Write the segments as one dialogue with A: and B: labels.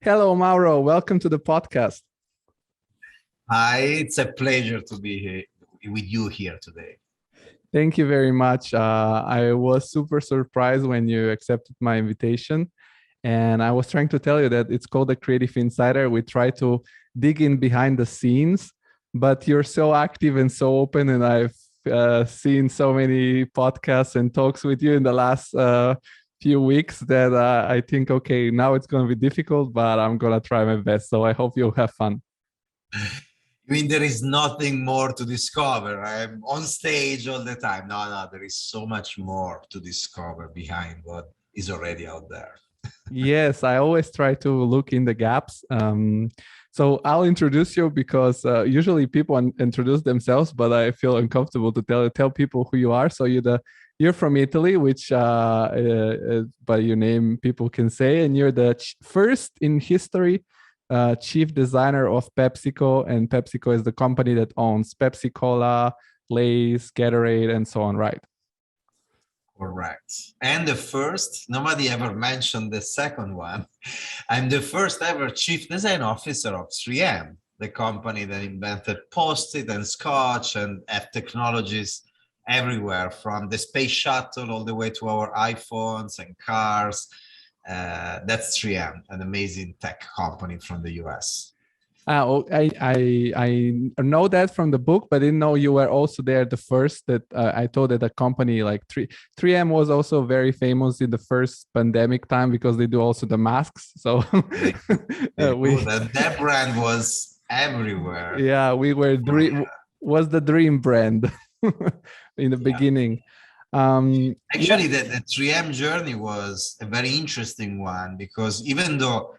A: Hello, Mauro. Welcome to the podcast.
B: Hi, it's a pleasure to be here with you here today.
A: Thank you very much. I was super surprised when you accepted my invitation. And I was trying to tell you that it's called the Creative Insider. We try to dig in behind the scenes, but you're so active and so open. And I've seen so many podcasts and talks with you in the last few weeks that I think, okay, now it's going to be difficult, but I'm going to try my best. So I hope you'll have fun.
B: I mean, there is nothing more to discover. I'm on stage all the time. No, there is so much more to discover behind what is already out there.
A: Yes, I always try to look in the gaps. So I'll introduce you because usually people introduce themselves, but I feel uncomfortable to tell people who you are. So you're from Italy, which by your name people can say, and you're the first in history chief designer of PepsiCo, and PepsiCo is the company that owns Pepsi Cola, Lay's, Gatorade, and so on, right?
B: Correct. And the first, nobody ever mentioned the second one. I'm the first ever chief design officer of 3M, the company that invented Post-it and Scotch and have technologies everywhere, from the space shuttle all the way to our iPhones and cars. That's 3M, an amazing tech company from the US.
A: I know that from the book, but I didn't know you were also there the first. That I thought that a company like 3M was also very famous in the first pandemic time because they do also the masks. So
B: that brand was everywhere.
A: Yeah, we were was the dream brand in the beginning.
B: Actually, the 3M journey was a very interesting one because even though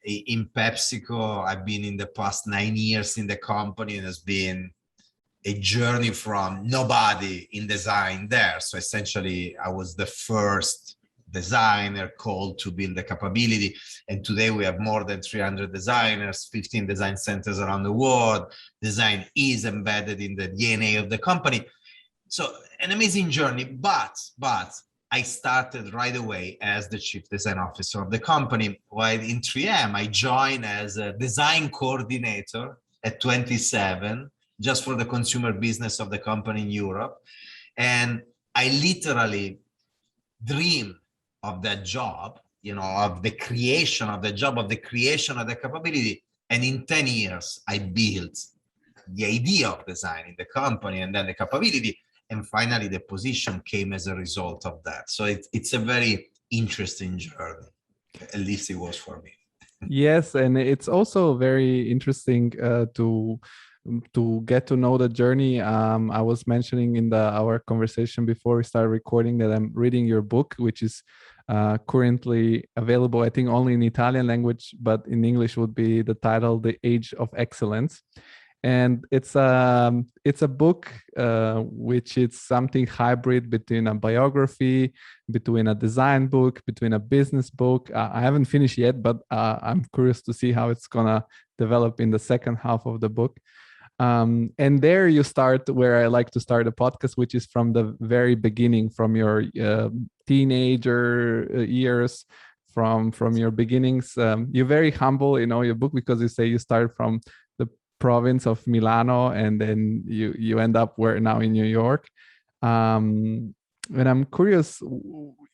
B: in PepsiCo, I've been in the past 9 years in the company, and it's been a journey from nobody in design there. So essentially, I was the first designer called to build the capability. And today we have more than 300 designers, 15 design centers around the world. Design is embedded in the DNA of the company. So an amazing journey, but I started right away as the chief design officer of the company. While in 3M, I joined as a design coordinator at 27, just for the consumer business of the company in Europe. And I literally dreamed of that job, of the creation of the job, of the creation of the capability. And in 10 years, I built the idea of design in the company and then the capability. And finally, the position came as a result of that. So it's a very interesting journey. At least it was for me.
A: Yes, and it's also very interesting to get to know the journey. I was mentioning in our conversation before we started recording that I'm reading your book, which is currently available, I think, only in Italian language, but in English would be the title, The Age of Excellence. And it's a book which is something hybrid between a biography, between a design book, between a business book. I haven't finished yet, but I'm curious to see how it's gonna develop in the second half of the book. And there you start where I like to start a podcast, which is from the very beginning, from your teenager years, from your beginnings. You're very humble in all your book because you say you started from province of Milano, and then you end up now in New York. And I'm curious,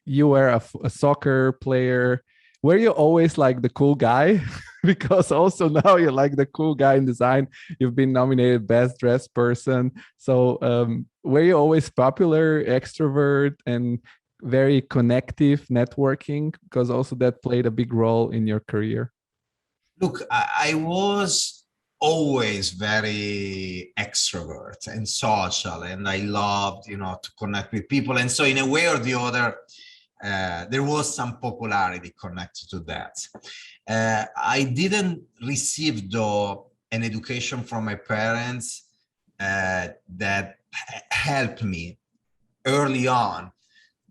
A: you were a soccer player. Were you always like the cool guy? Because also now you're like the cool guy in design. You've been nominated best dressed person. So were you always popular, extrovert, and very connective, networking? Because also that played a big role in your career.
B: Look, I was always very extrovert and social, and I loved, to connect with people. And so in a way or the other, there was some popularity connected to that. I didn't receive, though, an education from my parents that helped me early on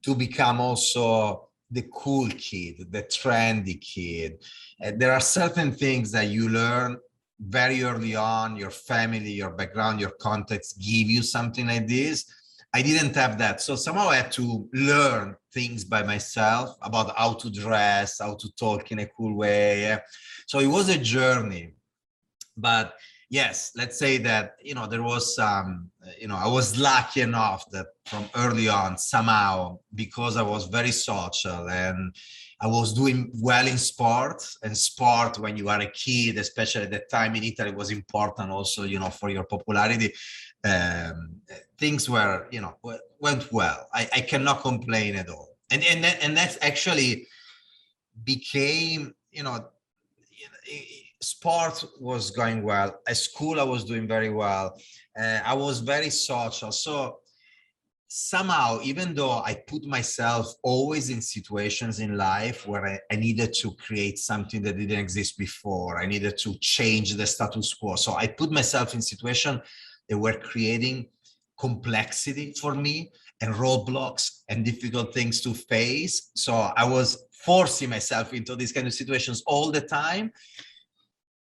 B: to become also the cool kid, the trendy kid. There are certain things that you learn very early on. Your family, your background, your context give you something like this. I didn't have that. So somehow I had to learn things by myself about how to dress, how to talk in a cool way. So it was a journey. But yes, let's say that, there was some, I was lucky enough that from early on, somehow, because I was very social and I was doing well in sports, and sport when you are a kid, especially at that time in Italy, was important also, for your popularity. Things were, went well. I cannot complain at all. And that's actually became, sport was going well. At school, I was doing very well. I was very social. So somehow, even though I put myself always in situations in life where I needed to create something that didn't exist before, I needed to change the status quo. So I put myself in situations that were creating complexity for me and roadblocks and difficult things to face. So I was forcing myself into these kind of situations all the time.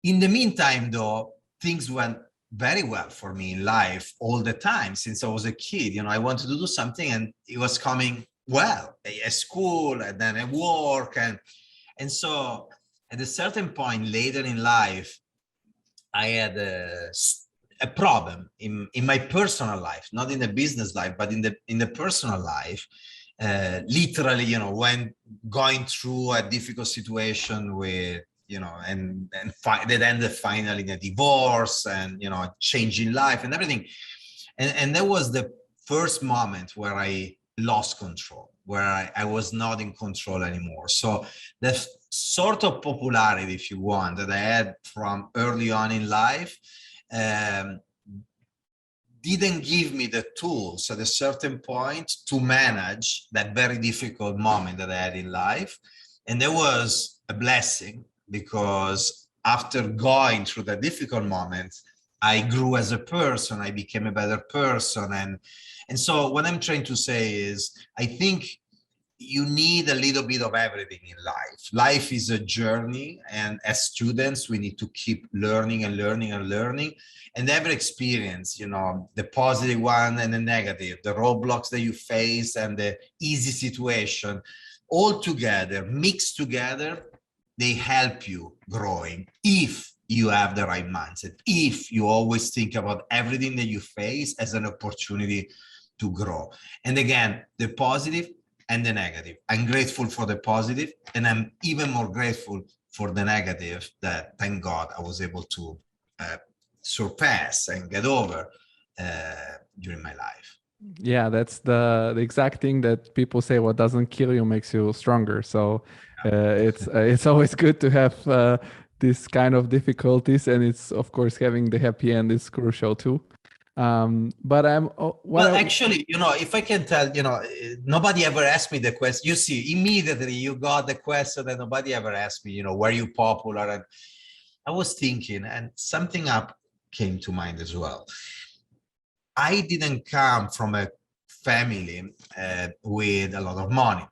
B: In the meantime, though, things went very well for me in life all the time since I was a kid. I wanted to do something and it was coming well at school and then at work. And so at a certain point later in life, I had a problem in my personal life, not in the business life, but in the personal life. Literally, when going through a difficult situation with, that ended finally in a divorce and, changing life and everything. And that was the first moment where I lost control, where I was not in control anymore. So the sort of popularity, if you want, that I had from early on in life didn't give me the tools at a certain point to manage that very difficult moment that I had in life. And there was a blessing, because after going through the difficult moments, I grew as a person, I became a better person. And so what I'm trying to say is, I think you need a little bit of everything in life. Life is a journey, and as students, we need to keep learning and learning and learning. And every experience, the positive one and the negative, the roadblocks that you face and the easy situation, all together, mixed together, they help you growing if you have the right mindset, if you always think about everything that you face as an opportunity to grow. And again, the positive and the negative. I'm grateful for the positive, and I'm even more grateful for the negative that, thank God, I was able to surpass and get over during my life.
A: Yeah, that's the exact thing that people say, what doesn't kill you makes you stronger. So it's always good to have this kind of difficulties, and it's, of course, having the happy end is crucial too. But
B: actually, if I can tell, nobody ever asked me the question. You see, immediately you got the question that nobody ever asked me, were you popular? And I was thinking, and something up came to mind as well. I didn't come from a family with a lot of money.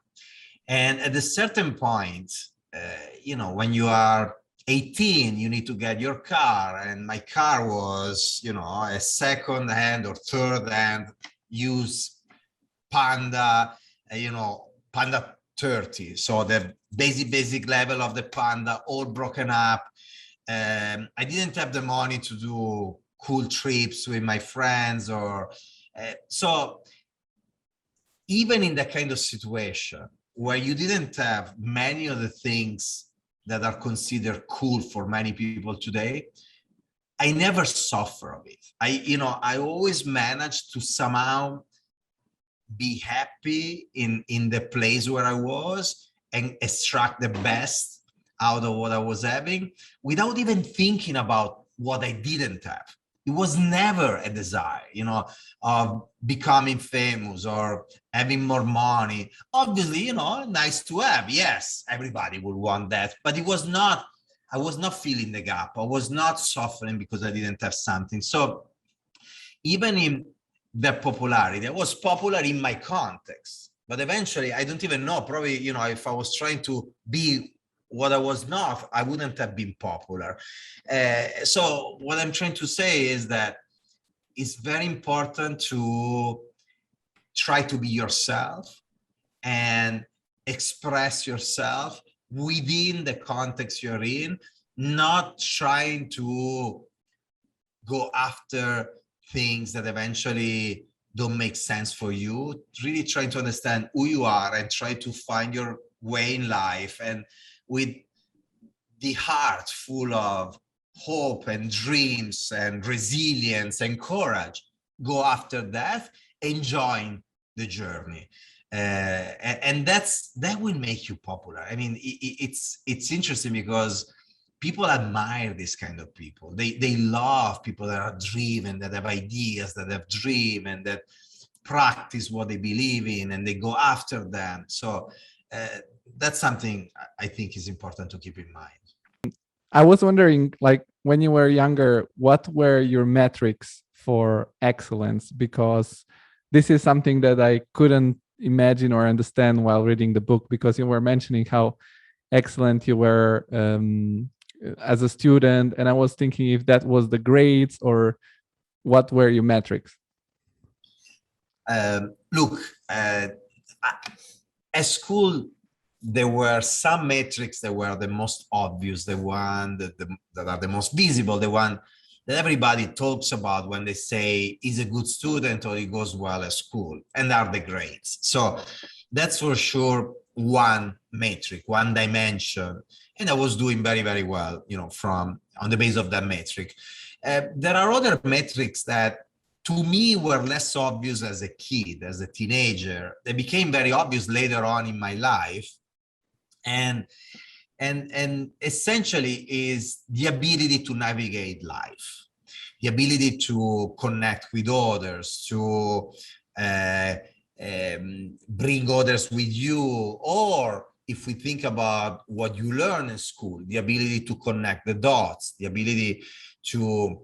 B: And at a certain point, when you are 18, you need to get your car. And my car was, a second hand or third hand used Panda, Panda 30. So the basic level of the Panda, all broken up. I didn't have the money to do cool trips with my friends so even in that kind of situation where you didn't have many of the things that are considered cool for many people today, I never suffer of it. I always managed to somehow be happy in the place where I was and extract the best out of what I was having without even thinking about what I didn't have. It was never a desire, of becoming famous or having more money. Obviously, nice to have. Yes, everybody would want that. But I was not feeling the gap. I was not suffering because I didn't have something. So even in the popularity, I was popular in my context. But eventually, I don't even know, probably, if I was trying to be what I was not, I wouldn't have been popular. So what I'm trying to say is that it's very important to try to be yourself and express yourself within the context you're in, not trying to go after things that eventually don't make sense for you. Really trying to understand who you are and try to find your way in life, and with the heart full of hope and dreams and resilience and courage, go after that, enjoying the journey. And that will make you popular. I mean, it's interesting because people admire this kind of people. They love people that are driven, that have ideas, that have dream, and that practice what they believe in, and they go after them. So that's something I think is important to keep in mind.
A: I was wondering, like, when you were younger, what were your metrics for excellence? Because this is something that I couldn't imagine or understand while reading the book, because you were mentioning how excellent you were as a student. And I was thinking if that was the grades, or what were your metrics?
B: Look, at school, there were some metrics that were the most obvious, the one that are the most visible, the one that everybody talks about when they say he's a good student or he goes well at school, and are the grades. So that's for sure one metric, one dimension. And I was doing very, very well, from on the base of that metric. There are other metrics that to me were less obvious as a kid, as a teenager. They became very obvious later on in my life. And essentially is the ability to navigate life, the ability to connect with others, to bring others with you, or if we think about what you learn in school, the ability to connect the dots, the ability to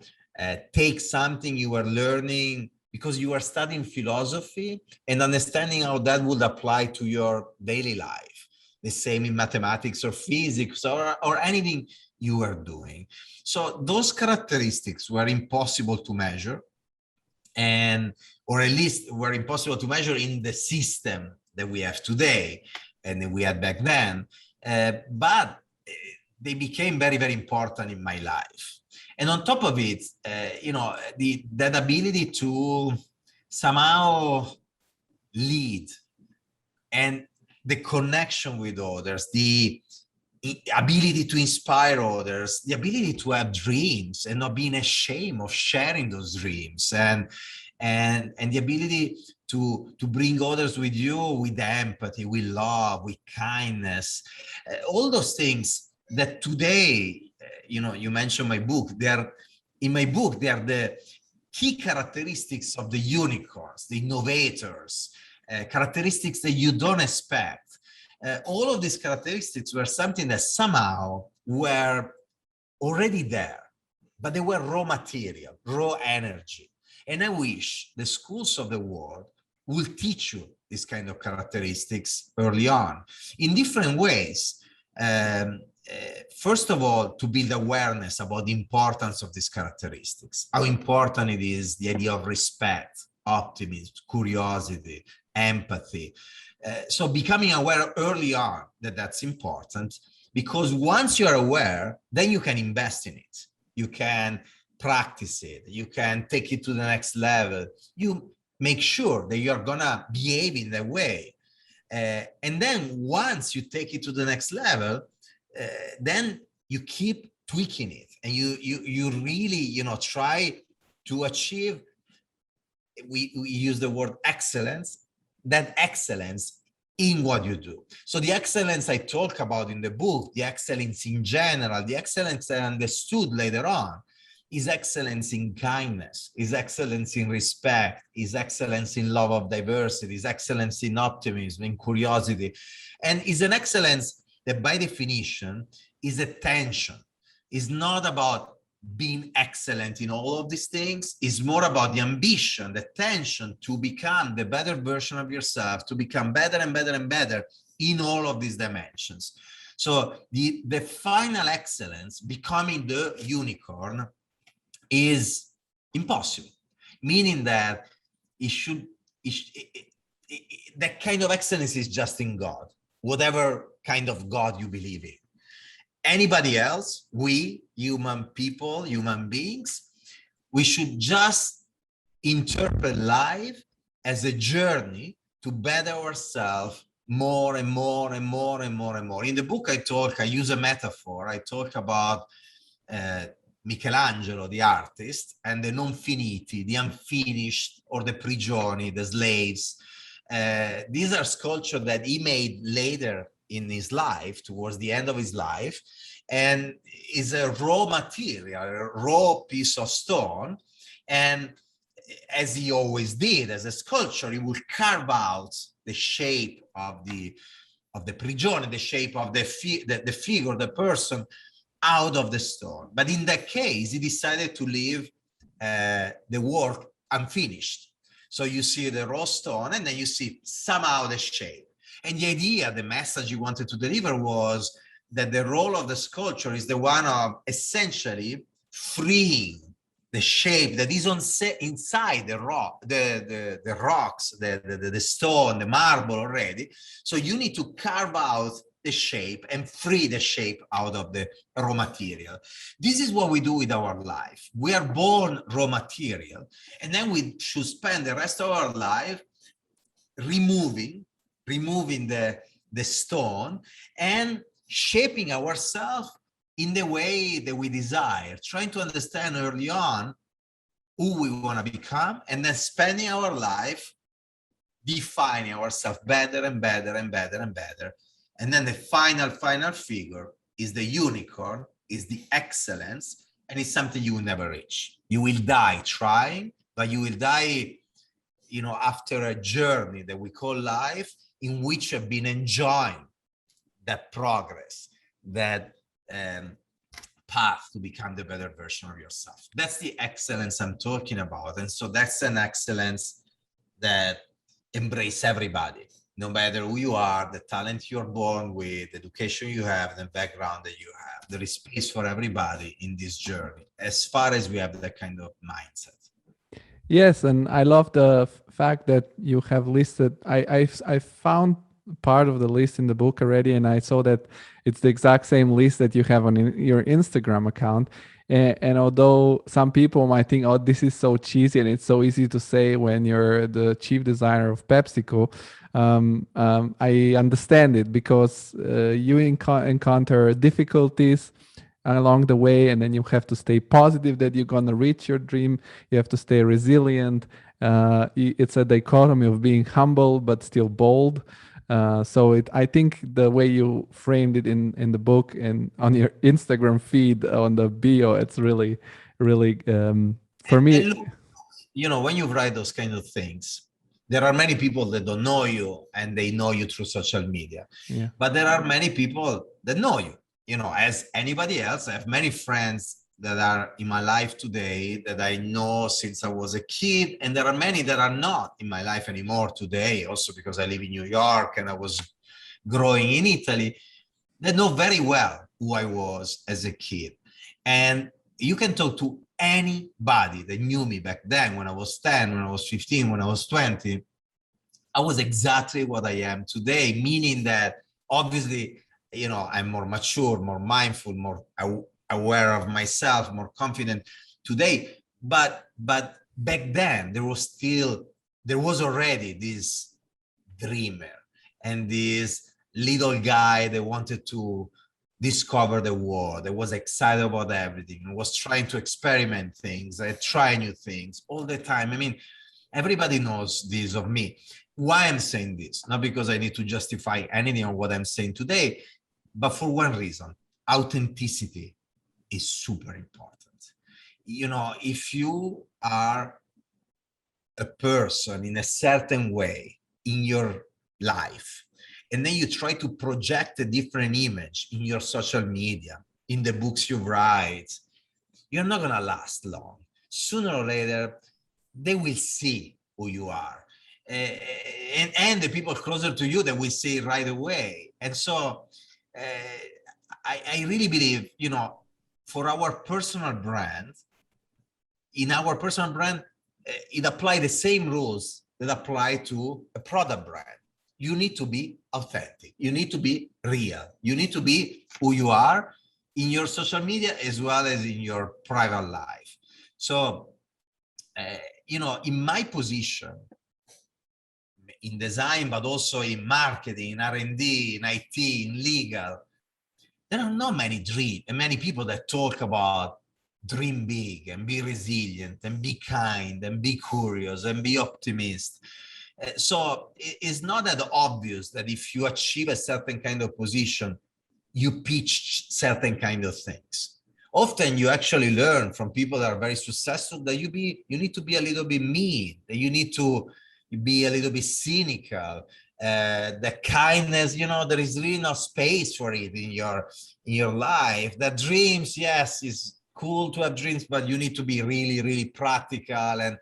B: take something you were learning because you are studying philosophy and understanding how that would apply to your daily life. The same in mathematics or physics or anything you are doing. So those characteristics were impossible to measure, or at least were impossible to measure in the system that we have today and that we had back then. But they became very, very important in my life. And on top of it, that ability to somehow lead, and the connection with others, the ability to inspire others, the ability to have dreams and not being ashamed of sharing those dreams, and the ability to bring others with you with empathy, with love, with kindness, all those things that today, you mentioned my book. In my book, they are the key characteristics of the unicorns, the innovators, characteristics that you don't expect. All of these characteristics were something that somehow were already there, but they were raw material, raw energy. And I wish the schools of the world will teach you these kind of characteristics early on in different ways. First of all, to build awareness about the importance of these characteristics, how important it is, the idea of respect, optimism, curiosity, empathy. So becoming aware early on that that's important, because once you're aware, then you can invest in it. You can practice it. You can take it to the next level. You make sure that you're gonna behave in that way. And then once you take it to the next level, then you keep tweaking it, and you really, try to achieve, we use the word excellence, that excellence in what you do. So the excellence I talk about in the book, the excellence in general, the excellence I understood later on, is excellence in kindness, is excellence in respect, is excellence in love of diversity, is excellence in optimism, in curiosity, and is an excellence that by definition is attention. It's not about being excellent in all of these things. It's more about the ambition, the tension to become the better version of yourself, to become better and better and better in all of these dimensions. So the final excellence, becoming the unicorn, is impossible, meaning that that kind of excellence is just in God, whatever kind of God you believe in. Anybody else, we human people, human beings, we should just interpret life as a journey to better ourselves more and more and more and more and more. In the book, I use a metaphor. I talk about Michelangelo, the artist, and the non finiti, the unfinished, or the prigioni, the slaves. These are sculptures that he made later in his life, towards the end of his life, and is a raw material, a raw piece of stone. And as he always did as a sculptor, he would carve out the shape of the prigione, the shape of the figure, the person, out of the stone. But in that case, he decided to leave the work unfinished. So you see the raw stone, and then you see somehow the shape. And the idea, the message he wanted to deliver was that the role of the sculpture is the one of essentially freeing the shape that is inside the rock, the rocks, the stone, the marble already. So you need to carve out the shape and free the shape out of the raw material. This is what we do with our life. We are born raw material, and then we should spend the rest of our life removing the stone and shaping ourselves in the way that we desire, trying to understand early on who we want to become, and then spending our life defining ourselves better and better and better and better. And then the final figure is the unicorn, is the excellence, and it's something you will never reach. You will die trying, but you will die, after a journey that we call life, in which you've been enjoying that progress, that path to become the better version of yourself. That's the excellence I'm talking about. And so that's an excellence that embraces everybody, no matter who you are, the talent you're born with, the education you have, the background that you have. There is space for everybody in this journey, as far as we have that kind of mindset.
A: Yes, and I love the fact that you have listed. I found part of the list in the book already, and I saw that it's the exact same list that you have on your Instagram account. And although some people might think, "Oh, this is so cheesy," and it's so easy to say when you're the chief designer of PepsiCo, I understand it, because you encounter difficulties along the way, and then you have to stay positive that you're going to reach your dream. You have to stay resilient. It's a dichotomy of being humble but still bold. I think the way you framed it in the book and on your Instagram feed, on the bio, it's really for me.
B: And look, when you write those kind of things, there are many people that don't know you, and they know you through social media.
A: Yeah.
B: But there are many people that know you. As anybody else. I have many friends that are in my life today that I know since I was a kid, and there are many that are not in my life anymore today, also because I live in New York and I was growing in Italy, that know very well who I was as a kid. And you can talk to anybody that knew me back then, when I was 10, when I was 15, when I was 20. I was exactly what I am today, meaning that obviously, I'm more mature, more mindful, more aware of myself, more confident today. But back then, there was already this dreamer and this little guy that wanted to discover the world, that was excited about everything, and was trying to experiment things, try new things all the time. I mean, everybody knows this of me. Why I'm saying this? Not because I need to justify anything on what I'm saying today, but for one reason: authenticity is super important. If you are a person in a certain way in your life, and then you try to project a different image in your social media, in the books you write, you're not going to last long. Sooner or later, they will see who you are. And the people closer to you, they will see it right away. And so I really believe, for our personal brand, in our personal brand, it applies the same rules that apply to a product brand. You need to be authentic. You need to be real. You need to be who you are in your social media as well as in your private life. So, in my position in design, but also in marketing, in R&D, in IT, in legal, there are not many people that talk about dream big and be resilient and be kind and be curious and be optimist. So it's not that obvious that if you achieve a certain kind of position, you pitch certain kind of things. Often you actually learn from people that are very successful that you need to be a little bit mean, that you need to be a little bit cynical. The kindness, there is really no space for it in your life. The dreams, yes, is cool to have dreams, but you need to be really, really practical. And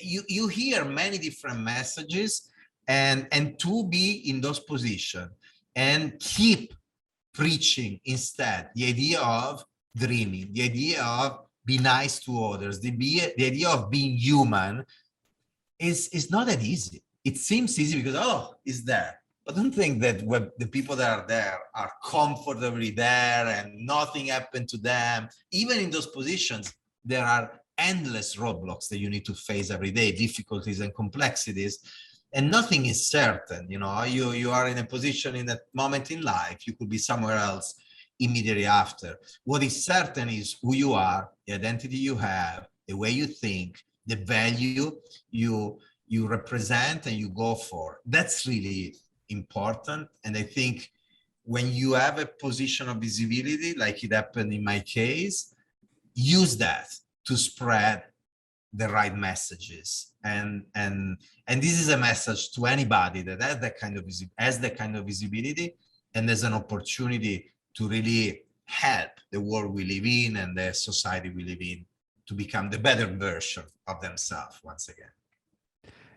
B: you hear many different messages, and to be in those positions and keep preaching instead the idea of dreaming, the idea of be nice to others, the idea of being human is not that easy. It seems easy because, it's there. But don't think that the people that are there are comfortably there and nothing happened to them. Even in those positions, there are endless roadblocks that you need to face every day, difficulties and complexities, and nothing is certain. You are in a position in that moment in life, you could be somewhere else immediately after. What is certain is who you are, the identity you have, the way you think, the value you represent and you go for. That's really important. And I think when you have a position of visibility, like it happened in my case, use that to spread the right messages. And this is a message to anybody that has that kind of visibility and there's an opportunity to really help the world we live in and the society we live in to become the better version of themselves once again.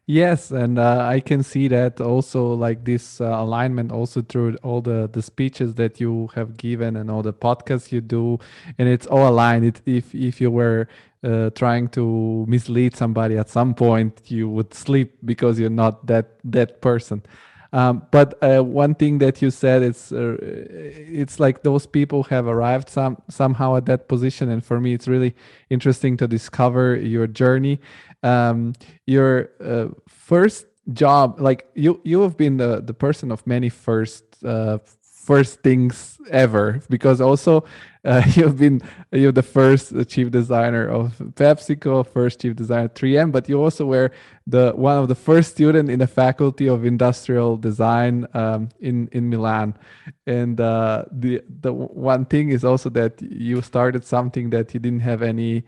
A: Yes, and I can see that also, like this alignment also through all the speeches that you have given and all the podcasts you do, and it's all aligned. If you were trying to mislead somebody at some point, you would sleep because you're not that person. But one thing that you said, it's like those people have arrived somehow at that position, and for me, it's really interesting to discover your journey. Your first job, like you have been the person of many first things ever, because also you're the first chief designer of PepsiCo, first chief designer at 3M, but you also were one of the first student in the faculty of industrial design in Milan. And the one thing is also that you started something that you didn't have any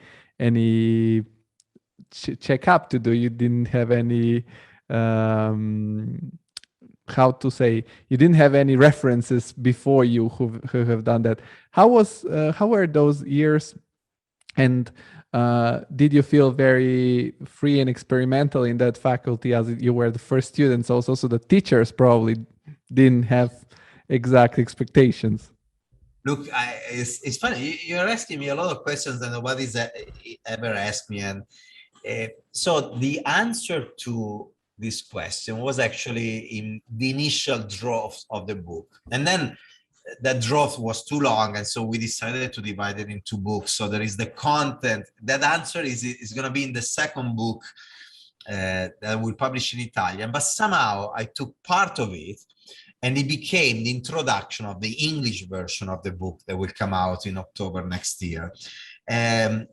A: check up to do. You didn't have any how to say, you didn't have any references before you who have done that. How were those years, and did you feel very free and experimental in that faculty as you were the first students? Also, so the teachers probably didn't have exact expectations.
B: Look, it's funny. You're asking me a lot of questions that nobody's ever asked me, and so the answer to this question was actually in the initial draft of the book, and then that draft was too long, and so we decided to divide it into books. So there is the content. That answer is going to be in the second book that we'll publish in Italian, but somehow I took part of it and it became the introduction of the English version of the book that will come out in October next year. And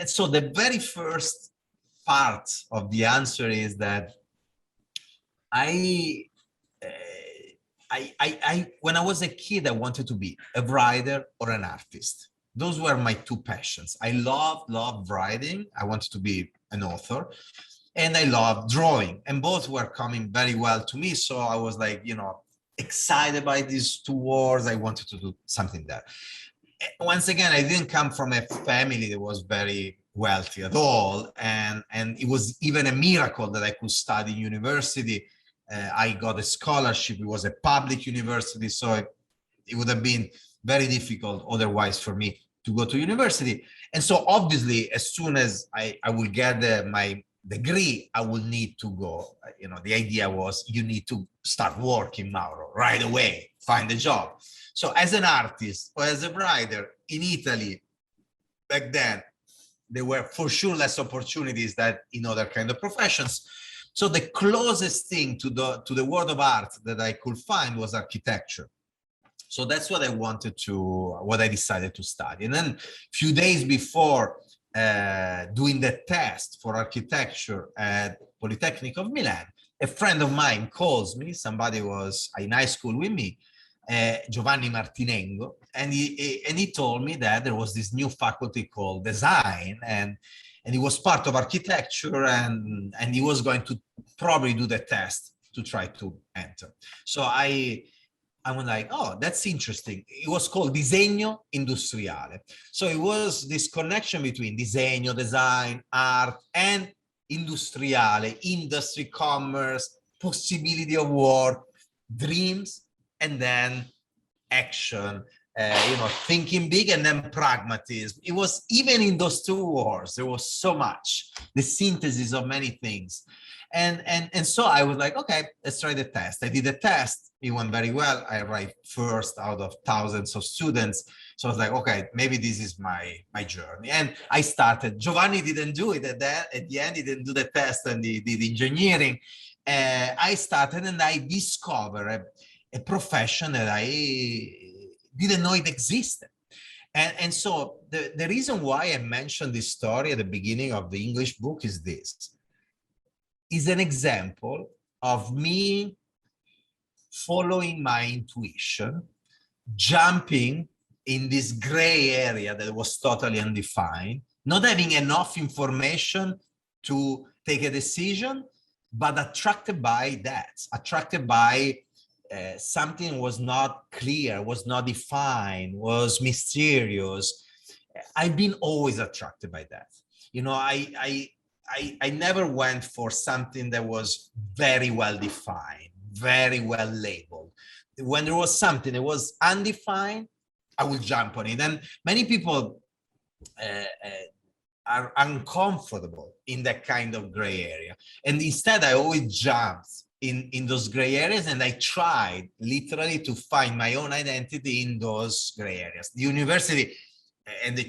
B: so the very first part of the answer is that when I was a kid, I wanted to be a writer or an artist. Those were my two passions. I loved writing. I wanted to be an author, and I loved drawing, and both were coming very well to me. So I was like, excited by these two worlds. I wanted to do something there. Once again, I didn't come from a family that was very wealthy at all, and it was even a miracle that I could study university. I got a scholarship. It was a public university, so it would have been very difficult otherwise for me to go to university. And so obviously, as soon as I will get degree, I will need to go. The idea was you need to start working, Mauro, right away, find a job. So as an artist or as a writer in Italy, back then, there were for sure less opportunities than in other kind of professions. So the closest thing to the world of art that I could find was architecture. So that's what I decided to study. And then a few days before doing the test for architecture at Polytechnic of Milan, a friend of mine calls me, somebody was in high school with me, Giovanni Martinengo, and he told me that there was this new faculty called design, and he was part of architecture, and he was going to probably do the test to try to enter. So I was like, oh, that's interesting. It was called Disegno Industriale. So it was this connection between disegno, design, art, and industriale, industry, commerce, possibility of work, dreams, and then action, thinking big, and then pragmatism. It was, even in those two words, there was so much, the synthesis of many things. And so I was like, okay, let's try the test. I did the test. It went very well. I arrived first out of thousands of students. So I was like, okay, maybe this is my journey. And I started. Giovanni didn't do it at the end. He didn't do the test, and he did engineering. I started, and I discovered a profession that I didn't know it existed. And so the reason why I mentioned this story at the beginning of the English book is this. Is an example of me following my intuition, jumping in this gray area that was totally undefined, not having enough information to take a decision, but attracted by that, attracted by something was not clear, was not defined, was mysterious. I've been always attracted by that. I never went for something that was very well defined, very well labeled. When there was something that was undefined, I would jump on it. And many people are uncomfortable in that kind of gray area. And instead, I always jumped in those gray areas, and I tried literally to find my own identity in those gray areas. The university and the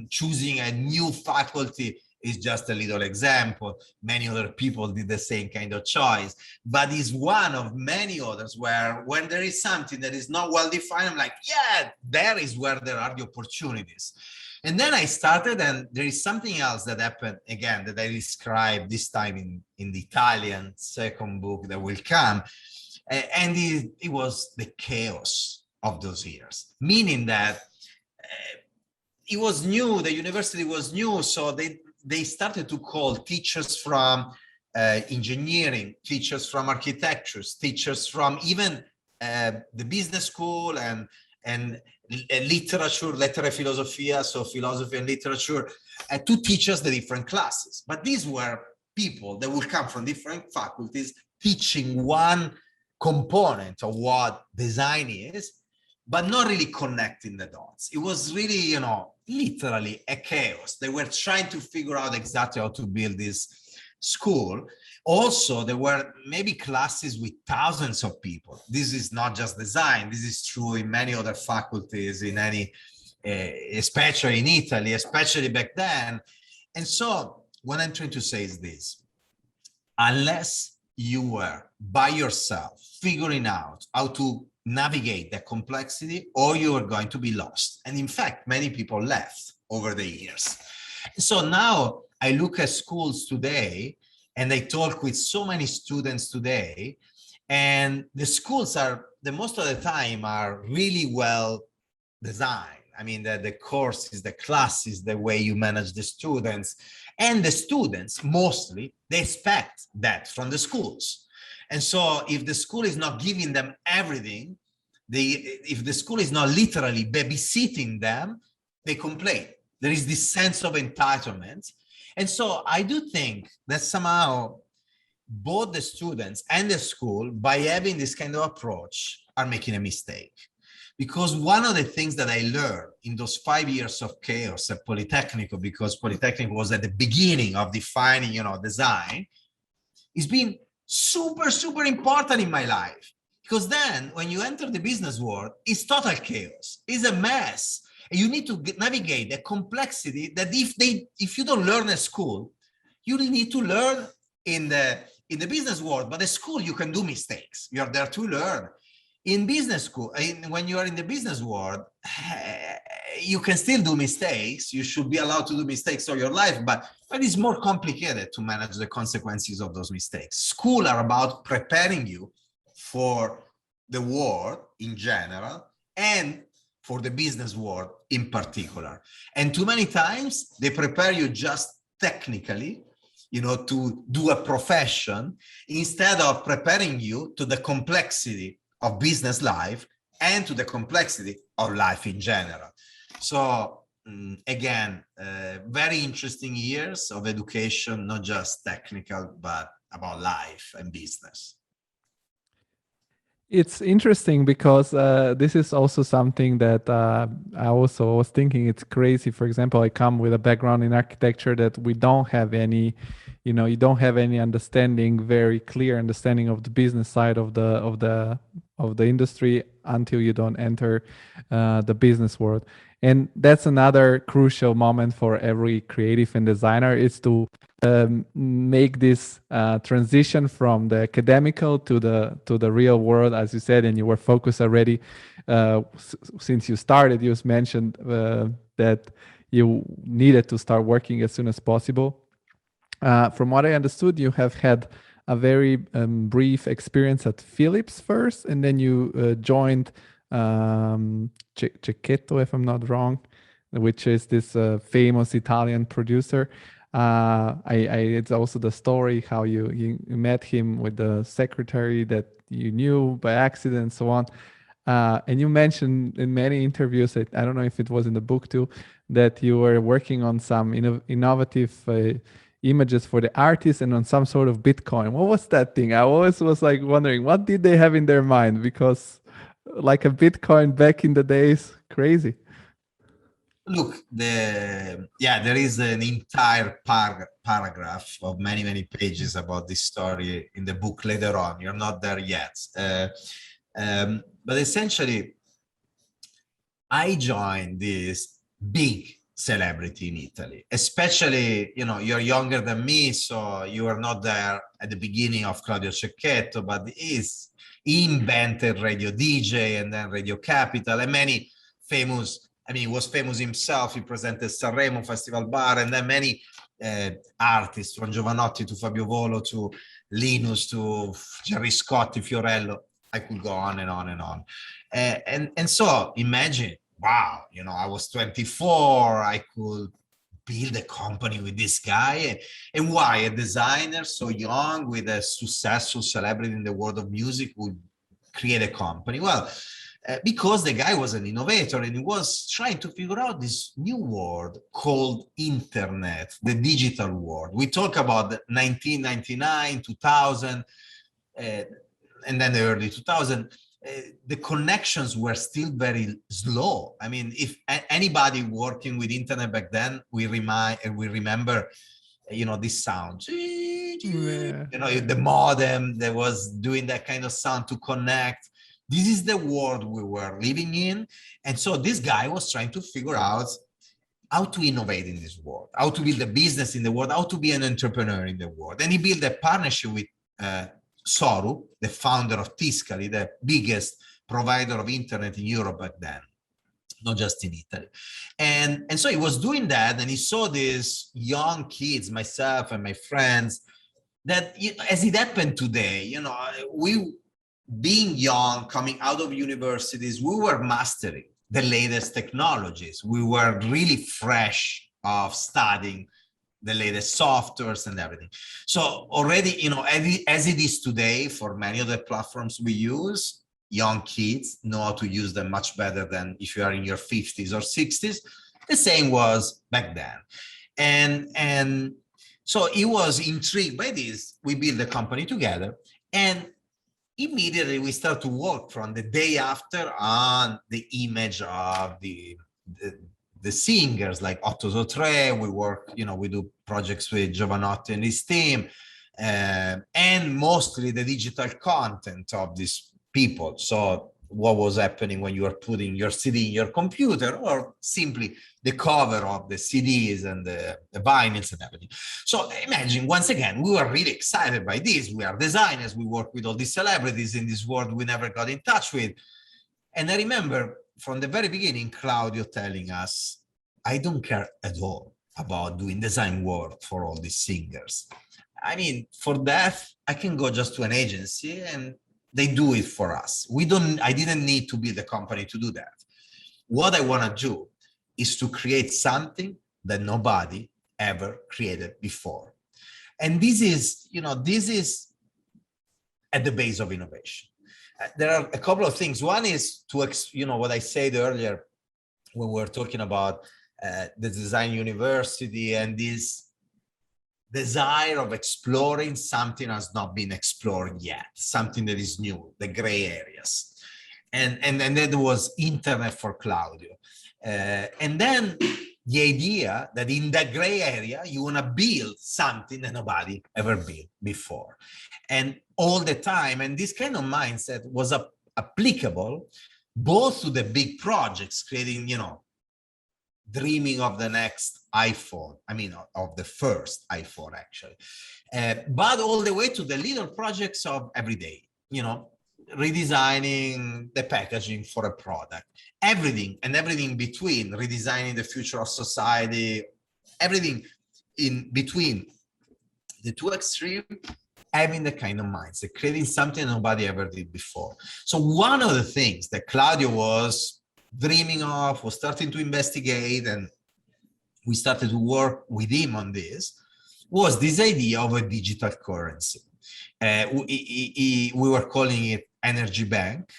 B: choosing a new faculty is just a little example. Many other people did the same kind of choice, but it's one of many others where when there is something that is not well defined, I'm like, yeah, there is where there are the opportunities. And then I started, and there is something else that happened again that I described this time in the Italian second book that will come. And it was the chaos of those years, meaning that it was new, the university was new, so they started to call teachers from engineering, teachers from architectures, teachers from even the business school and literature, lettere e filosofia, so philosophy and literature, to teach us the different classes. But these were people that would come from different faculties teaching one component of what design is, but not really connecting the dots. It was really, literally a chaos. They were trying to figure out exactly how to build this school. Also, there were maybe classes with thousands of people. This is not just design. This is true in many other faculties, especially in Italy, especially back then. And so what I'm trying to say is this: unless you were by yourself figuring out how to navigate that complexity, or you are going to be lost. And in fact, many people left over the years. So now I look at schools today, and I talk with so many students today, and the schools most of the time are really well designed. I mean, the courses, the classes, the way you manage the students, and the students mostly, they expect that from the schools. And so if the school is not giving them everything, if the school is not literally babysitting them, they complain. There is this sense of entitlement. And so I do think that somehow both the students and the school, by having this kind of approach, are making a mistake. Because one of the things that I learned in those 5 years of chaos at Polytechnico, because Polytechnico was at the beginning of defining, design, it's been super, super important in my life. Because then when you enter the business world, it's total chaos. It's a mess. And you need to navigate the complexity that if you don't learn at school, you need to learn in the business world. But at school, you can do mistakes. You're there to learn. In business school, when you are in the business world, you can still do mistakes. You should be allowed to do mistakes all your life, but it's more complicated to manage the consequences of those mistakes. School are about preparing you for the world in general and for the business world in particular. And too many times they prepare you just technically, to do a profession, instead of preparing you to the complexity of business life and to the complexity of life in general. So again, very interesting years of education, not just technical, but about life and business.
A: It's interesting because this is also something that I also was thinking. It's crazy. For example, I come with a background in architecture that we don't have any, you don't have any very clear understanding of the business side of the industry until you don't enter the business world. And that's another crucial moment for every creative and designer, is to make this transition from the academical to the real world, as you said, and you were focused already since you started. You mentioned that you needed to start working as soon as possible. From what I understood, you have had a very brief experience at Philips first, and then you joined Cecchetto, if I'm not wrong, which is this famous Italian producer. It's also the story how you met him with the secretary that you knew by accident and so on. And you mentioned in many interviews, I don't know if it was in the book too, that you were working on some innovative images for the artists and on some sort of Bitcoin. What was that thing? I always was like wondering, what did they have in their mind? Because like a Bitcoin back in the days, crazy.
B: Look, there is an entire paragraph of many pages about this story in the book later on. You're not there yet. But essentially, I joined this big celebrity in Italy, especially, you're younger than me, so you were not there at the beginning of Claudio Cecchetto, but he invented Radio DJ and then Radio Capital and many famous, he was famous himself. He presented Sanremo Festival Bar, and then many artists, from Giovanotti to Fabio Volo to Linus to Gerry Scotti, Fiorello. I could go on and on and on. And so imagine, wow, I was 24. I could build a company with this guy. And why a designer so young with a successful celebrity in the world of music would create a company? Well, because the guy was an innovator and he was trying to figure out this new world called internet, the digital world. We talk about 1999, 2000, and then the early 2000. The connections were still very slow. If anybody working with internet back then, we remember, this sound, the modem that was doing that kind of sound to connect. This is the world we were living in. And so this guy was trying to figure out how to innovate in this world, how to build a business in the world, how to be an entrepreneur in the world. And he built a partnership with Soru, the founder of Tiscali, the biggest provider of internet in Europe back then, not just in Italy. And so he was doing that, and he saw these young kids, myself and my friends, that as it happened today, we, being young, coming out of universities, we were mastering the latest technologies. We were really fresh of studying the latest softwares and everything. So already, as it is today, for many of the platforms we use, young kids know how to use them much better than if you are in your 50s or 60s. The same was back then. And so he was intrigued by this. We built the company together, and immediately we start to work from the day after on the image of the the singers like Otto Zotre. We work, we do projects with Giovanotti and his team, and mostly the digital content of these people. So what was happening when you are putting your CD in your computer, or simply the cover of the CDs and the vinyls and everything. So imagine, once again, we were really excited by this. We are designers. We work with all these celebrities in this world we never got in touch with. And I remember from the very beginning, Claudio telling us, I don't care at all about doing design work for all these singers. I mean, for that, I can go just to an agency and they do it for us. I didn't need to be the company to do that. What I want to do is to create something that nobody ever created before. And this is at the base of innovation. There are a couple of things. One is to, what I said earlier when we were talking about the design university and this desire of exploring something has not been explored yet, something that is new, the gray areas. And then there was internet for Claudio. And then the idea that in that gray area, you want to build something that nobody ever built before. And all the time, and this kind of mindset was applicable both to the big projects, creating, dreaming of the next iPhone, of the first iPhone actually, but all the way to the little projects of every day, redesigning the packaging for a product, everything in between, redesigning the future of society, everything in between the two extremes, having the kind of mindset, creating something nobody ever did before. So one of the things that Claudio was dreaming of, was starting to investigate, and we started to work with him on this, was this idea of a digital currency. We were calling it Energy Bank,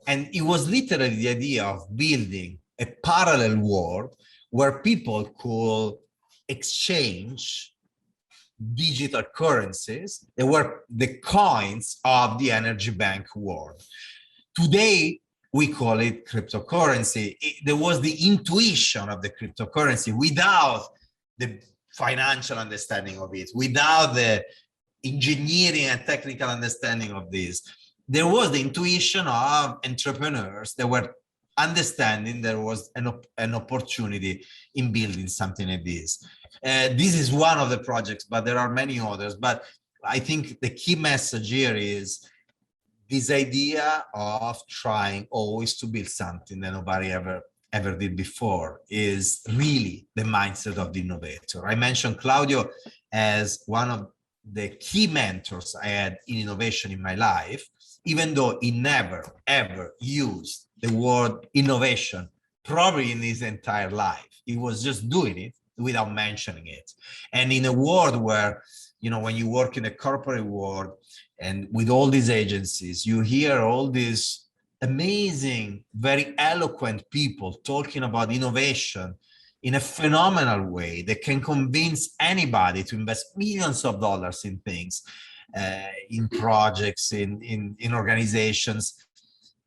B: and it was literally the idea of building a parallel world where people could exchange digital currencies that were the coins of the Energy Bank world. Today, we call it cryptocurrency. There was the intuition of the cryptocurrency without the financial understanding of it, without the engineering and technical understanding of this. There was the intuition of entrepreneurs that were understanding there was an opportunity in building something like this. This is one of the projects, but there are many others. But I think the key message here is this idea of trying always to build something that nobody ever did before is really the mindset of the innovator. I mentioned Claudio as one of the key mentors I had in innovation in my life, even though he never, ever used the word innovation, probably in his entire life. He was just doing it without mentioning it. And in a world where, when you work in the corporate world and with all these agencies, you hear all these amazing, very eloquent people talking about innovation in a phenomenal way that can convince anybody to invest millions of dollars in things, in projects, in organizations.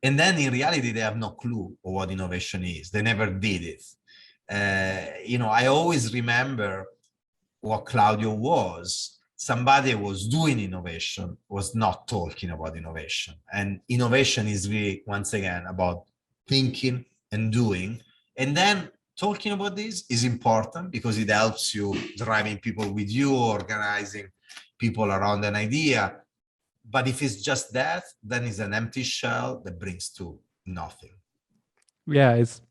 B: And then in reality, they have no clue of what innovation is. They never did it. I always remember what Claudio was. Somebody was doing innovation, was not talking about innovation. And innovation is really, once again, about thinking and doing. And then talking about this is important because it helps you driving people with you, organizing people around an idea. But if it's just that, then it's an empty shell that brings to nothing.
A: Yeah, it's,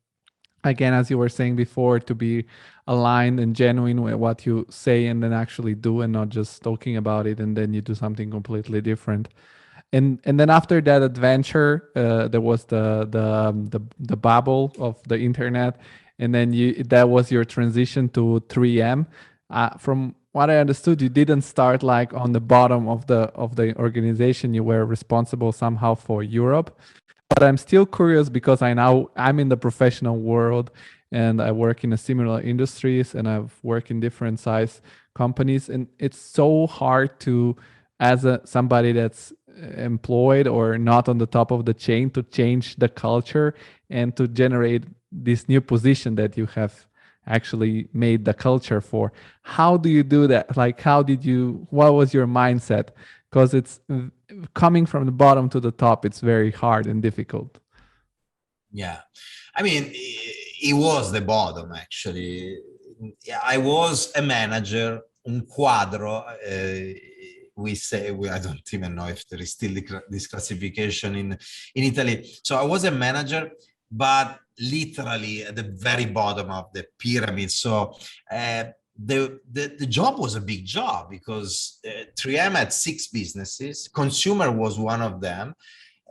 A: again, as you were saying before, to be aligned and genuine with what you say and then actually do, and not just talking about it and then you do something completely different. And then after that adventure, there was the bubble of the internet, and then that was your transition to 3M. From what I understood, you didn't start like on the bottom of the organization. You were responsible somehow for Europe. But I'm still curious because I'm in the professional world and I work in a similar industries and I've worked in different size companies, and it's so hard to, as somebody that's employed or not on the top of the chain, to change the culture and to generate this new position that you have actually made the culture for. How do you do that? Like, what was your mindset? Because it's coming from the bottom to the top, it's very hard and difficult.
B: Yeah. I mean, it was the bottom, actually. I was a manager, un quadro. I don't even know if there is still this classification in Italy. So I was a manager, but literally at the very bottom of the pyramid. So the job was a big job because 3M had 6 businesses. Consumer was one of them.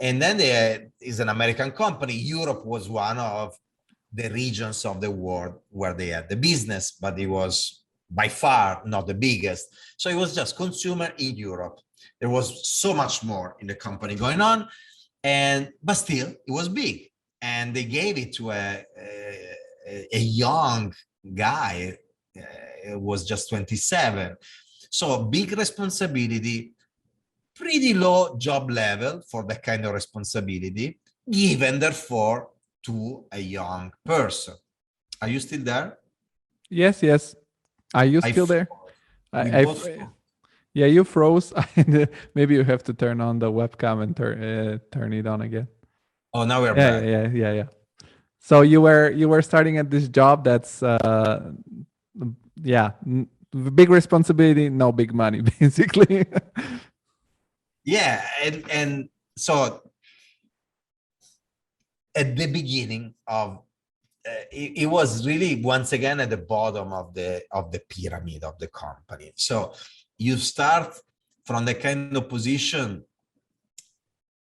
B: And then there is an American company. Europe was one of the regions of the world where they had the business, but it was by far not the biggest. So it was just consumer in Europe. There was so much more in the company going on, but still it was big. And they gave it to a young guy. It was just 27. So big responsibility, pretty low job level for that kind of responsibility, given therefore to a young person. Are you still there?
A: Yes. Are you still there? Yeah, you froze. Maybe you have to turn on the webcam and turn it on again.
B: Oh, now we're back.
A: Yeah. So you were starting at this job that's big responsibility, no big money, basically.
B: Yeah, and so at the beginning of it was really once again at the bottom of the pyramid of the company. So you start from the kind of position,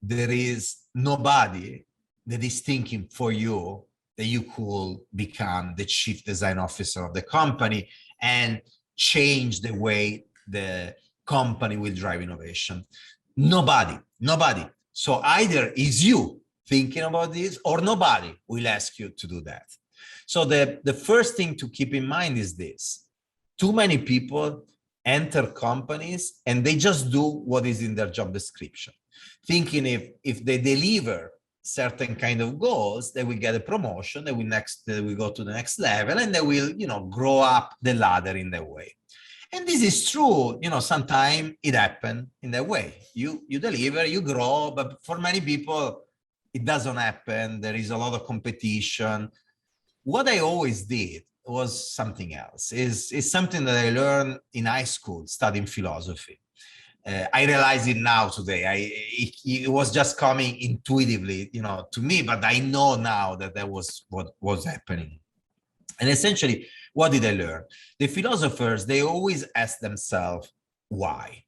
B: there is nobody that is thinking for you that you could become the chief design officer of the company and change the way the company will drive innovation. Nobody. So either is you thinking about this or nobody will ask you to do that. So the first thing to keep in mind is this. Too many people enter companies and they just do what is in their job description, thinking if they deliver certain kind of goals, they will get a promotion, they will go to the next level, and they will, grow up the ladder in that way. And this is true, sometimes it happens in that way. You deliver, you grow, but for many people, it doesn't happen. There is a lot of competition. What I always did was something else. Is something that I learned in high school, studying philosophy. I realize it now today. It was just coming intuitively, to me, but I know now that was what was happening. And essentially, what did I learn? The philosophers, they always ask themselves, why?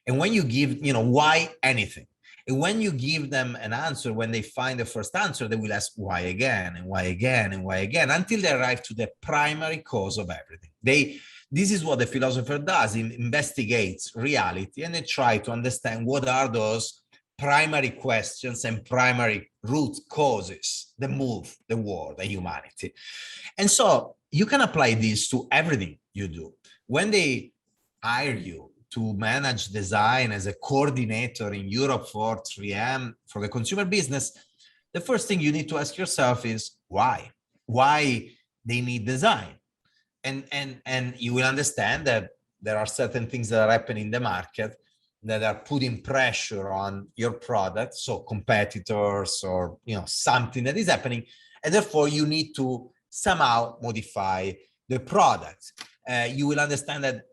B: And when you give, why anything? And when you give them an answer, when they find the first answer, they will ask why again, and why again, and why again, until they arrive to the primary cause of everything. This is what the philosopher does. He investigates reality, and they try to understand what are those primary questions and primary root causes that move the world and humanity. And so you can apply this to everything you do. When they hire you to manage design as a coordinator in Europe for 3M, for the consumer business, the first thing you need to ask yourself is why? Why they need design? And you will understand that there are certain things that are happening in the market that are putting pressure on your product, so competitors or something that is happening, and therefore you need to somehow modify the product. You will understand that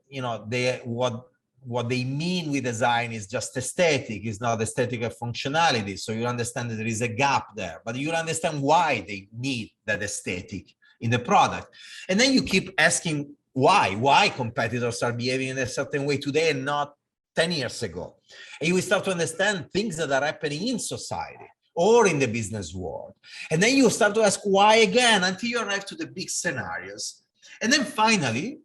B: what they mean with design is just aesthetic, is not aesthetic of functionality. So you understand that there is a gap there, but you'll understand why they need that aesthetic in the product. And then you keep asking why competitors are behaving in a certain way today and not 10 years ago. And you will start to understand things that are happening in society or in the business world. And then you start to ask why again, until you arrive to the big scenarios. And then finally,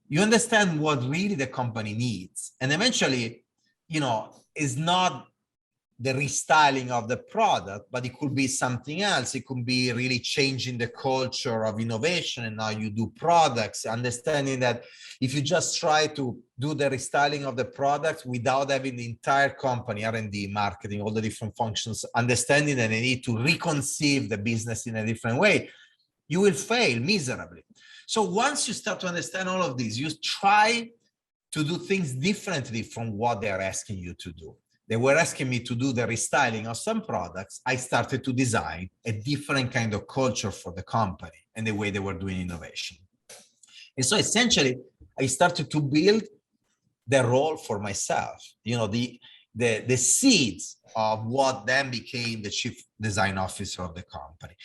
B: you understand what really the company needs. And eventually, is not the restyling of the product, but it could be something else. It could be really changing the culture of innovation and how you do products, understanding that if you just try to do the restyling of the product without having the entire company, R&D, marketing, all the different functions, understanding that they need to reconceive the business in a different way, you will fail miserably. So once you start to understand all of this, you try to do things differently from what they're asking you to do. They were asking me to do the restyling of some products. I started to design a different kind of culture for the company and the way they were doing innovation. And so essentially, I started to build the role for myself, the seeds of what then became the chief design officer of the company.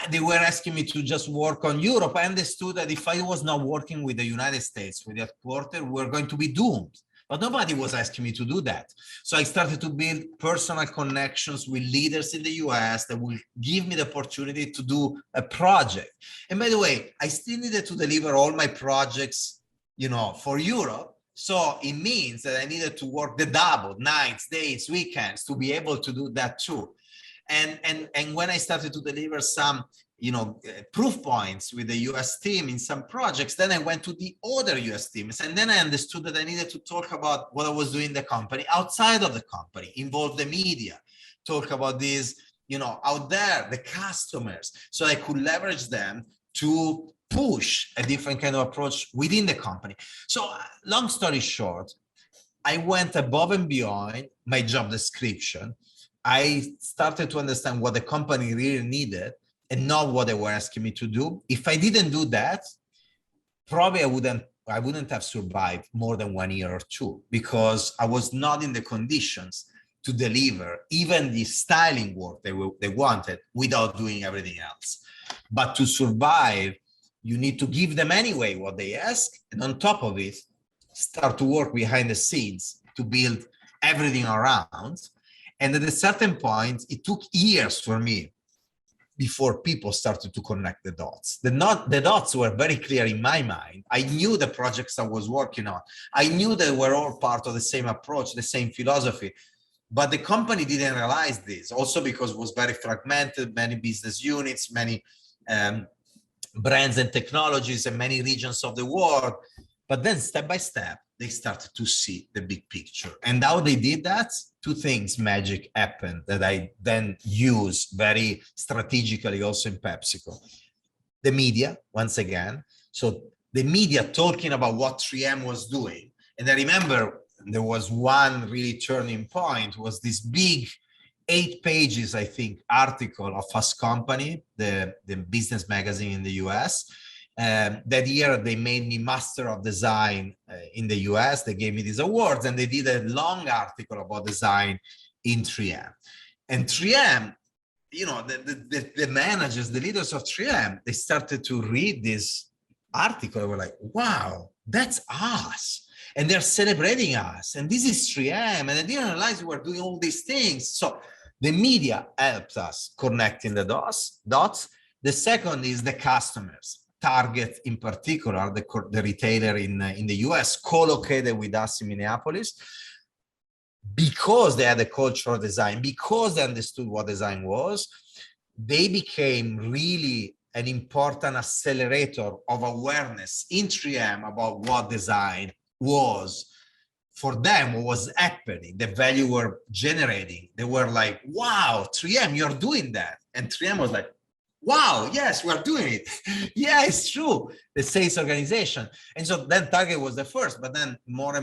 B: They were asking me to just work on Europe. I understood that if I was not working with the United States, with the headquarters, we were going to be doomed. But nobody was asking me to do that. So I started to build personal connections with leaders in the US that will give me the opportunity to do a project. And by the way, I still needed to deliver all my projects, for Europe. So it means that I needed to work the double, nights, days, weekends, to be able to do that too. And when I started to deliver some proof points with the US team in some projects, then I went to the other US teams. And then I understood that I needed to talk about what I was doing in the company, outside of the company, involve the media, talk about this, out there, the customers, so I could leverage them to push a different kind of approach within the company. So long story short, I went above and beyond my job description. I started to understand what the company really needed and not what they were asking me to do. If I didn't do that, probably I wouldn't have survived more than 1 year or two, because I was not in the conditions to deliver even the styling work they wanted without doing everything else. But to survive, you need to give them anyway what they ask, and on top of it, start to work behind the scenes to build everything around. And at a certain point, it took years for me before people started to connect the dots. The dots were very clear in my mind. I knew the projects I was working on. I knew they were all part of the same approach, the same philosophy. But the company didn't realize this, also because it was very fragmented, many business units, many brands and technologies, and many regions of the world. But then step by step, they started to see the big picture. And how they did that, two things magic happened that I then use very strategically also in PepsiCo. The media, once again. So the media talking about what 3M was doing. And I remember there was one really turning point, was this big 8 pages, I think, article of Fast Company, the business magazine in the US. That year, they made me Master of Design in the US. They gave me these awards, and they did a long article about design in 3M. And 3M, the managers, the leaders of 3M, they started to read this article. They were like, wow, that's us. And they're celebrating us. And this is 3M. And I didn't realize we were doing all these things. So the media helped us connecting the dots. The second is the customers. Target in particular, the retailer in the US, co-located with us in Minneapolis, because they had a cultural design, because they understood what design was, they became really an important accelerator of awareness in 3M about what design was for them, what was happening, the value we're generating. They were like, wow, 3M, you're doing that. And 3M was like, wow, yes, we're doing it. Yeah, it's true. The sales organization. And so then Target was the first, but then more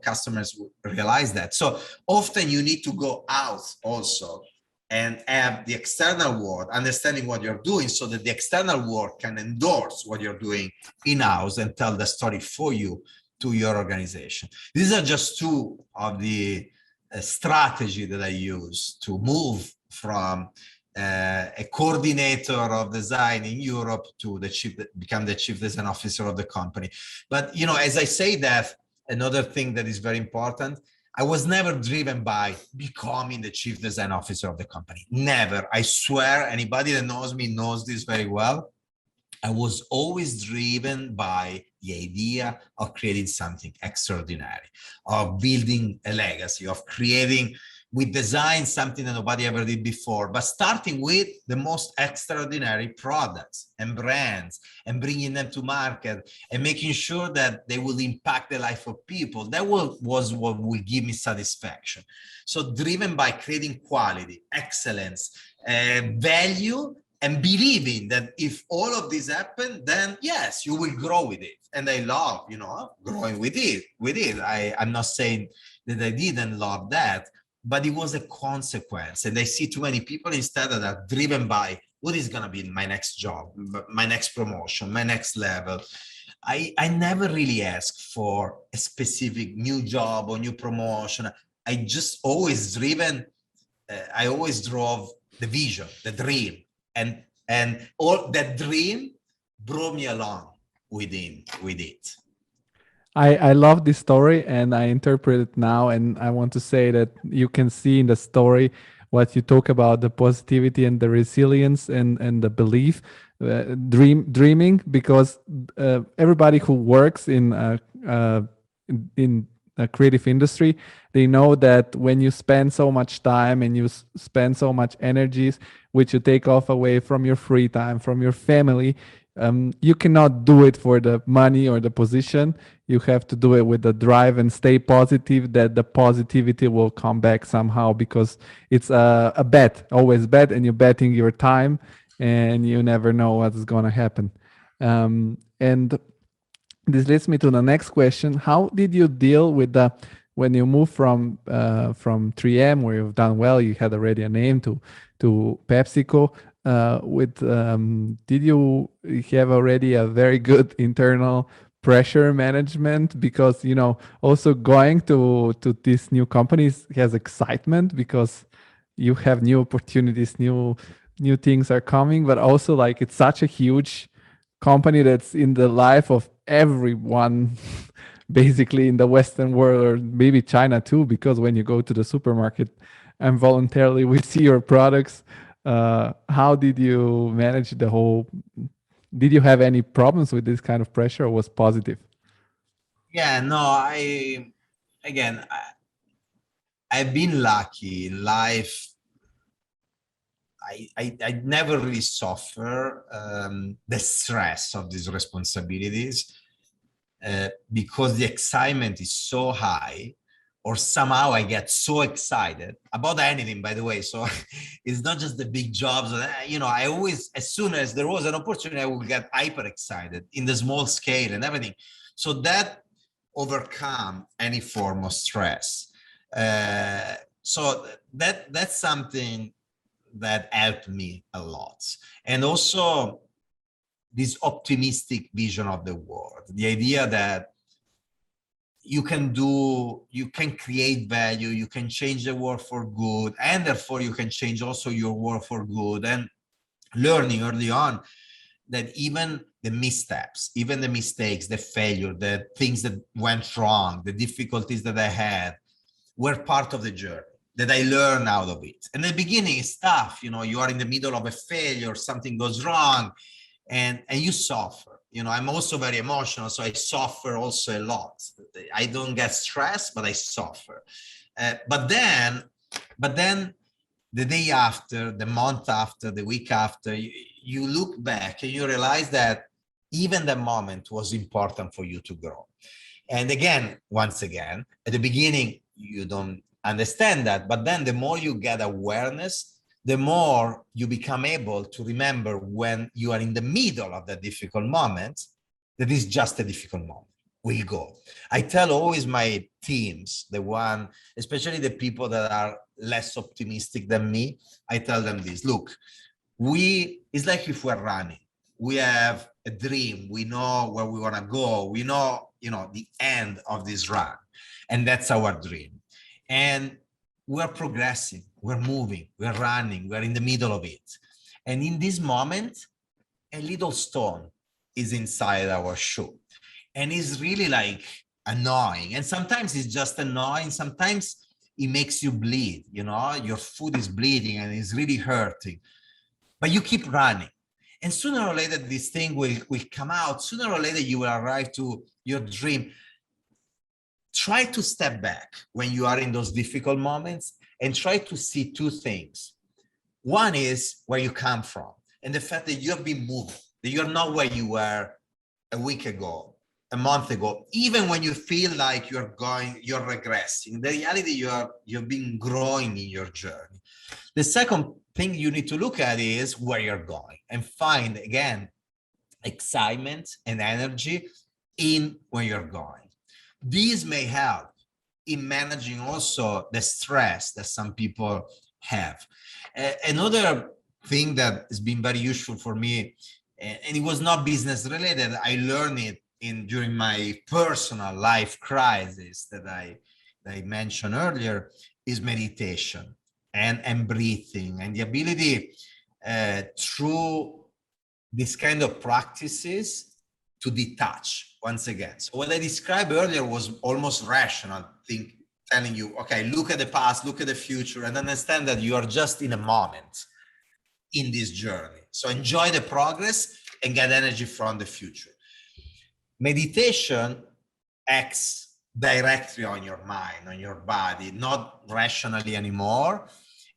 B: customers realize that. So often you need to go out also and have the external world understanding what you're doing, so that the external world can endorse what you're doing in-house and tell the story for you to your organization. These are just two of the strategy that I use to move from a coordinator of design in Europe to become the chief design officer of the company. But, as I say that, another thing that is very important, I was never driven by becoming the chief design officer of the company. Never. I swear, anybody that knows me knows this very well. I was always driven by the idea of creating something extraordinary, of building a legacy, of creating with design something that nobody ever did before, but starting with the most extraordinary products and brands and bringing them to market and making sure that they will impact the life of people. That was what will give me satisfaction. So driven by creating quality, excellence, value, and believing that if all of this happen, then yes, you will grow with it. And I love, growing with it. I'm not saying that I didn't love that, but it was a consequence. And I see too many people instead that are driven by what is going to be my next job, my next promotion, my next level. I never really asked for a specific new job or new promotion. I just always I always drove the vision, the dream, and all that dream brought me along with it.
A: I love this story and I interpret it now. And I want to say that you can see in the story what you talk about, the positivity and the resilience and the belief, dreaming, because everybody who works in a creative industry, they know that when you spend so much time and you spend so much energies, which you take off away from your free time, from your family, you cannot do it for the money or the position. You have to do it with the drive and stay positive that the positivity will come back somehow, because it's a bet, always bet, and you're betting your time and you never know what's going to happen. And this leads me to the next question. How did you deal with when you moved from 3M, where you've done well, you had already a name, to PepsiCo? Did you have already a very good internal pressure management? Because also going to these new companies has excitement, because you have new opportunities, new things are coming, but also like it's such a huge company that's in the life of everyone basically in the Western world, or maybe China too, because when you go to the supermarket and voluntarily we see your products. How did you manage the whole? Did you have any problems with this kind of pressure, or was positive?
B: Yeah, no, I've been lucky in life. I never really suffer the stress of these responsibilities because the excitement is so high, or somehow I get so excited about anything, by the way. So it's not just the big jobs. I always, as soon as there was an opportunity, I would get hyper excited in the small scale and everything. So that overcome any form of stress. So that's something that helped me a lot. And also this optimistic vision of the world, the idea that you can create value, you can change the world for good, and therefore you can change also your world for good. And learning early on that even the missteps, even the mistakes, the failure, the things that went wrong, the difficulties that I had were part of the journey, that I learned out of it. And the beginning is tough. You are in the middle of a failure, something goes wrong, and you suffer. I'm also very emotional, so I suffer also a lot. I don't get stressed, but I suffer. But then the day after, the month after, the week after, you look back and you realize that even the moment was important for you to grow. And once again, at the beginning, you don't understand that, but then the more you get awareness, the more you become able to remember when you are in the middle of that difficult moment, that is just a difficult moment. We'll go. I tell always my teams, especially the people that are less optimistic than me, I tell them this: look, it's like if we're running, we have a dream, we know where we want to go, we know, the end of this run, and that's our dream. And we're progressing, we're moving, we're running, we're in the middle of it. And in this moment, a little stone is inside our shoe. And it's really like annoying. And sometimes it's just annoying. Sometimes it makes you bleed, your foot is bleeding and it's really hurting. But you keep running. And sooner or later, this thing will come out. Sooner or later, you will arrive to your dream. Try to step back when you are in those difficult moments and try to see two things. One is where you come from and the fact that you have been moving, that you're not where you were a week ago, a month ago, even when you feel like you're regressing. The reality, you've been growing in your journey. The second thing you need to look at is where you're going, and find, again, excitement and energy in where you're going. These may help in managing also the stress that some people have. Another thing that has been very useful for me, and it was not business related, I learned it during my personal life crisis that I mentioned earlier, is meditation and breathing, and the ability through this kind of practices to detach once again. So what I described earlier was almost rational, telling you, okay, look at the past, look at the future, and understand that you are just in a moment in this journey. So enjoy the progress and get energy from the future. Meditation acts directly on your mind, on your body, not rationally anymore.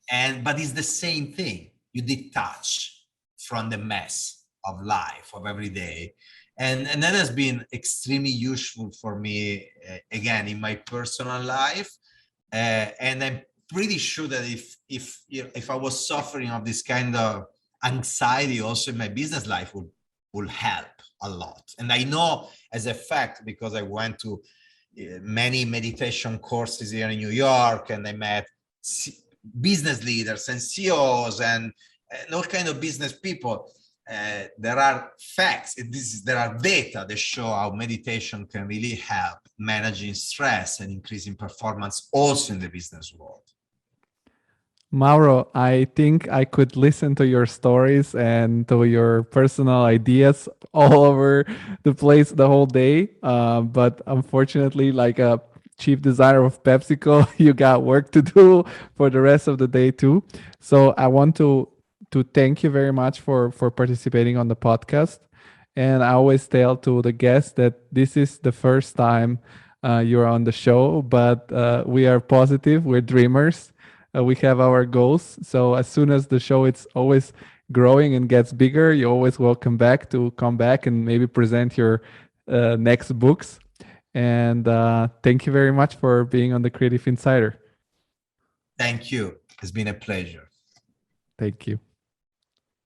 B: But it's the same thing. You detach from the mess of life, of every day. And that has been extremely useful for me, again, in my personal life. And I'm pretty sure that if I was suffering of this kind of anxiety also in my business life, will help a lot. And I know as a fact, because I went to many meditation courses here in New York, and I met business leaders and CEOs and all kind of business people. There are facts, there are data that show how meditation can really help managing stress and increasing performance also in the business world.
A: Mauro, I think I could listen to your stories and to your personal ideas all over the place the whole day. But unfortunately, like a chief designer of PepsiCo, you got work to do for the rest of the day too. So I want to thank you very much for participating on the podcast. And I always tell to the guests that this is the first time you're on the show, but we are positive, we're dreamers. We have our goals. So as soon as the show it's always growing and gets bigger, you're always welcome back to come back and maybe present your next books. And thank you very much for being on the Creative Insider.
B: Thank you. It's been a pleasure.
A: Thank you.